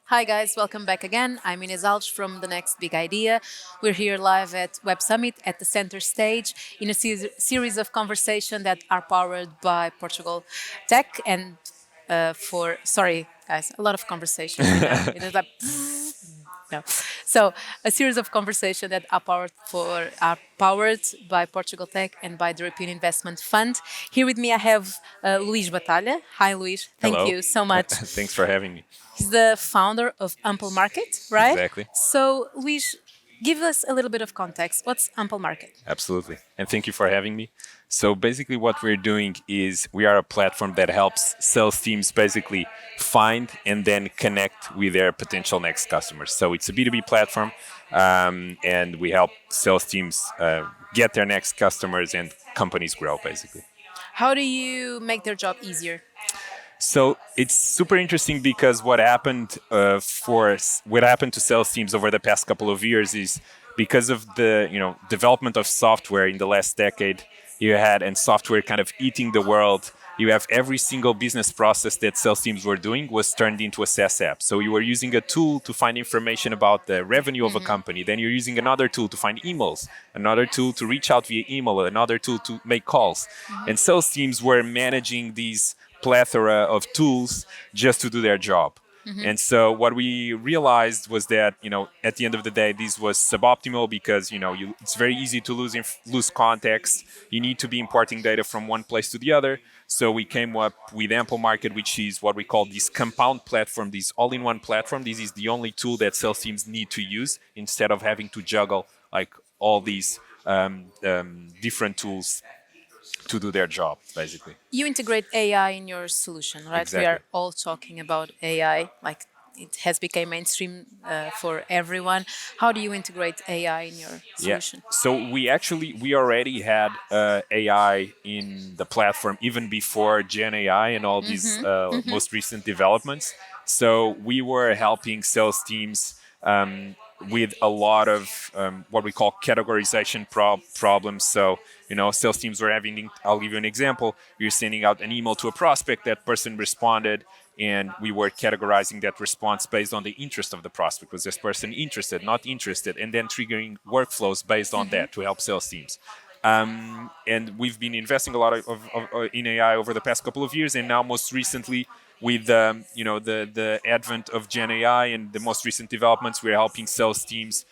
Hi guys, welcome back again. I'm Inês Alves from The Next Big Idea. We're here live at Web Summit at the center stage in a series of conversation that are powered by Portugal Tech and sorry guys, a lot of conversation right now. It is like no. So a series of conversation that are powered by Portugal Tech and by the European Investment Fund. Here with me I have Luís Batlha. Hi Luís, thank Hello. you so much. Thanks for having me. He's the founder of Amplemarket, right? Exactly. So, Luís, give us a little bit of context. What's Amplemarket? Absolutely. And thank you for having me. So basically what we're doing is we are a platform that helps sales teams basically find and then connect with their potential next customers. So it's a B2B platform, and we help sales teams get their next customers and companies grow basically. How do you make their job easier? So it's super interesting because what happened to sales teams over the past couple of years is because of the development of software in the last decade. You had and software kind of eating the world. You have every single business process that sales teams were doing was turned into a SaaS app. So you were using a tool to find information about the revenue of a company. Then you're using another tool to find emails, another tool to reach out via email, another tool to make calls. And sales teams were managing these plethora of tools just to do their job. And so what we realized was that, at the end of the day, this was suboptimal because, it's very easy to lose context. You need to be importing data from one place to the other. So we came up with Amplemarket, which is what we call this compound platform, this all-in-one platform. This is the only tool that sales teams need to use instead of having to juggle like all these different tools to do their job, basically. You integrate AI in your solution, right? We Exactly. are all talking about AI, like it has become mainstream for everyone. How do you integrate AI in your Yeah. solution? So we already had AI in the platform even before Gen AI and all these most recent developments. So we were helping sales teams with a lot of what we call categorization problems. So sales teams were having. I'll give you an example. You're sending out an email to a prospect. That person responded, and we were categorizing that response based on the interest of the prospect. Was this person interested, not interested, and then triggering workflows based on that to help sales teams. And we've been investing a lot in AI over the past couple of years, and now most recently with the advent of Gen AI and the most recent developments, we're helping sales teams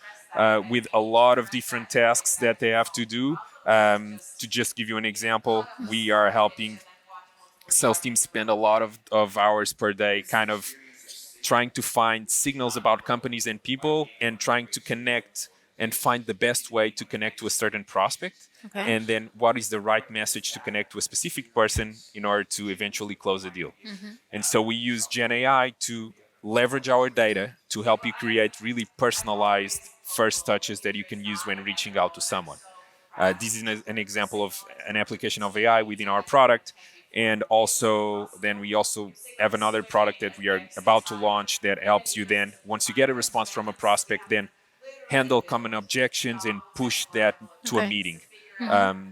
with a lot of different tasks that they have to do. To just give you an example, we are helping sales teams spend a lot of hours per day kind of trying to find signals about companies and people and trying to connect and find the best way to connect to a certain prospect. Okay. And then what is the right message to connect to a specific person in order to eventually close a deal. And so we use Gen AI to leverage our data to help you create really personalized first touches that you can use when reaching out to someone. This is an example of an application of AI within our product. And also, then we also have another product that we are about to launch that helps you then, once you get a response from a prospect, then handle common objections and push that to a Okay. meeting.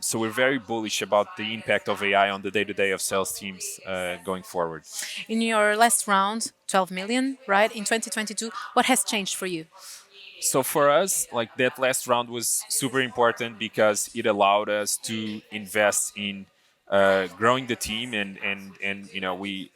So we're very bullish about the impact of AI on the day-to-day of sales teams going forward. In your last round, 12 million, right? In 2022, what has changed for you? So for us, like that last round was super important because it allowed us to invest in growing the team and we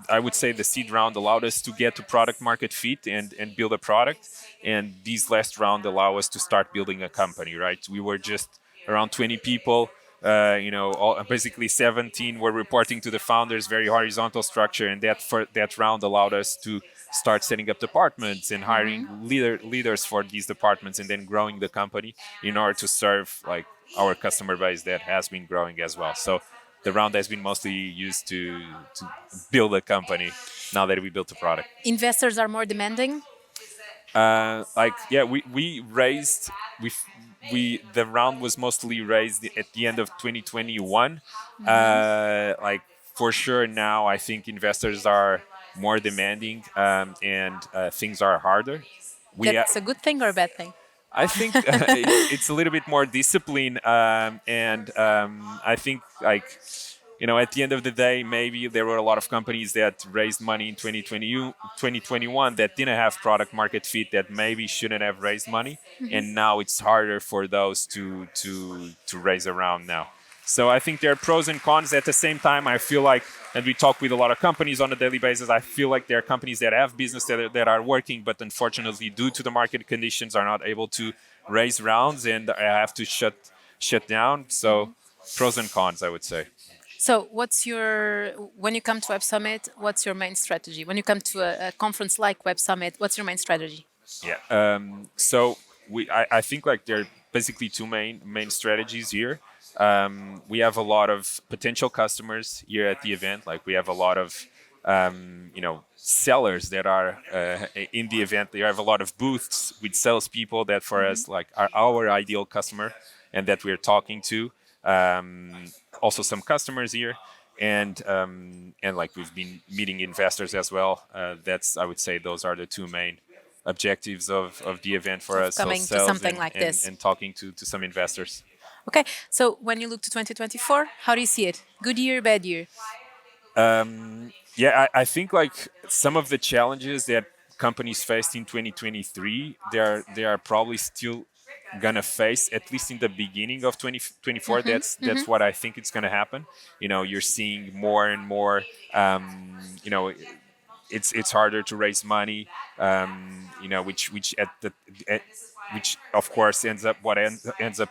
I would say the seed round allowed us to get to product market fit and build a product, and these last round allow us to start building a company. Right, we were just around 20 people. Basically 17 were reporting to the founders, very horizontal structure, and that round allowed us to start setting up departments and hiring leaders for these departments, and then growing the company in order to serve like our customer base that has been growing as well. So the round has been mostly used to build a company now that we built a product. Investors are more demanding. We raised we the round was mostly raised at the end of 2021. For sure now I think investors are more demanding, and things are harder. We That's a good thing or a bad thing? I think it's a little bit more discipline, and I think like at the end of the day, maybe there were a lot of companies that raised money in 2021 that didn't have product market fit, that maybe shouldn't have raised money, and now it's harder for those to raise around now. So I think there are pros and cons. At the same time, I feel like, and we talk with a lot of companies on a daily basis, I feel like there are companies that have business that are working, but unfortunately, due to the market conditions, are not able to raise rounds and I have to shut down. So pros and cons, I would say. So, when you come to Web Summit, what's your main strategy? When you come to a conference like Web Summit, what's your main strategy? Yeah. So I think like there are basically two main strategies here. We have a lot of potential customers here at the event. Like we have a lot of sellers that are in the event. They have a lot of booths with salespeople that for us like are our ideal customer and that we're talking to. Also some customers here. And like we've been meeting investors as well. That's I would say those are the two main objectives of the event for us. So Coming to sales something like this. and talking to some investors. Okay, so when you look to 2024, how do you see it? Good year, bad year? Yeah, I think like some of the challenges that companies faced in 2023, they are probably still gonna face at least in the beginning of 2024. That's what I think it's gonna happen. You're seeing more and more. You know, it's harder to raise money. Which of course ends up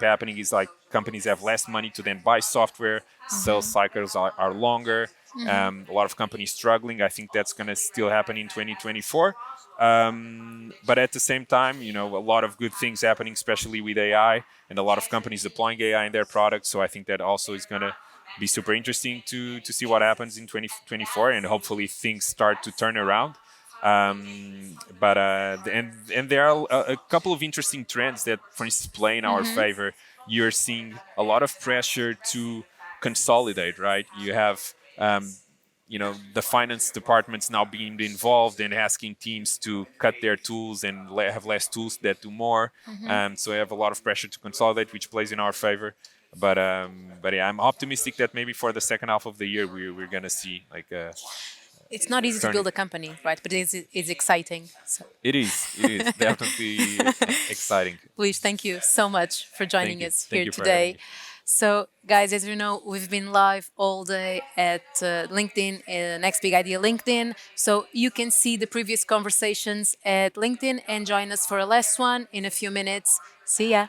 happening is like companies have less money to then buy software. Sales cycles are longer. A lot of companies struggling. I think that's going to still happen in 2024. But at the same time, a lot of good things happening, especially with AI, and a lot of companies deploying AI in their products. So I think that also is going to be super interesting to see what happens in 2024, and hopefully things start to turn around. And there are a couple of interesting trends that, for instance, play in our favor. You're seeing a lot of pressure to consolidate, right? You have the finance departments now being involved and asking teams to cut their tools and have less tools that do more. So we have a lot of pressure to consolidate, which plays in our favor. But yeah, I'm optimistic that maybe for the second half of the year we're gonna see like It's not easy to turning. build a company, right? But it's exciting. So. It is definitely exciting. Luis, thank you so much for joining us Thank here you for having today. me. So, guys, as you know, we've been live all day at LinkedIn, Next Big Idea LinkedIn. So you can see the previous conversations at LinkedIn and join us for a last one in a few minutes. See ya.